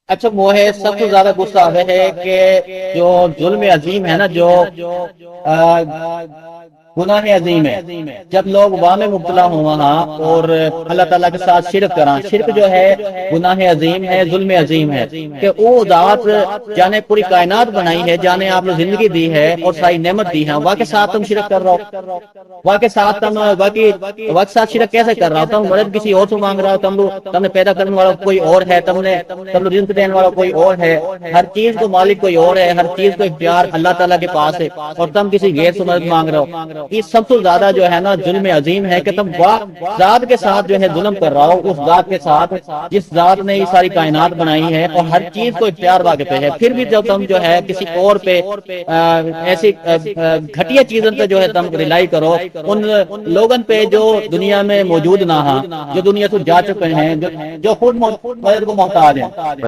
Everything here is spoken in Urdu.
اچھا وہ ہے سب سے زیادہ غصہ ہے کہ جو ظلم عظیم ہے نا، جو آ، گناہ عظیم ہے، جب لوگ واہ میں مبتلا ہوا اور اللہ تعالیٰ کے ساتھ شرک کرا، شرک جو ہے گناہ عظیم ہے، ظلم عظیم ہے، کہ وہ ذات جانے پوری کائنات بنائی ہے، جانے آپ نے زندگی دی ہے اور ساری نعمت دی ہے، واہ کے ساتھ تم شرک کر رہا ہو، واہ کے ساتھ تم واہ کے ساتھ شرک کیسے کر رہا ہو؟ تم مدد کسی اور سے مانگ رہا ہو، تم نے پیدا کرنے والا کوئی اور ہے، تم رزق دینے والا کوئی اور ہے، ہر چیز کو مالک کوئی اور ہے، ہر چیز کو اختیار اللہ تعالیٰ کے پاس ہے، اور تم کسی غیر سے مدد مانگ رہے ہو۔ یہ سب سے زیادہ جو ہے نا ظلم عظیم ہے کہ تم ذات کے ساتھ جو ہے ظلم کر رہا ہو، اس ذات کے ساتھ جس ذات نے یہ ساری کائنات بنائی ہے اور ہر چیز کو اختیار واقع پہ ہے، پھر بھی جب تم جو ہے کسی اور پہ ایسی گھٹیا چیزوں پہ جو ہے تم رلائی کرو، ان لوگوں پہ جو دنیا میں موجود نہ ہاں، جو دنیا سے جا چکے ہیں، جو خود مدد کو محتاج ہیں۔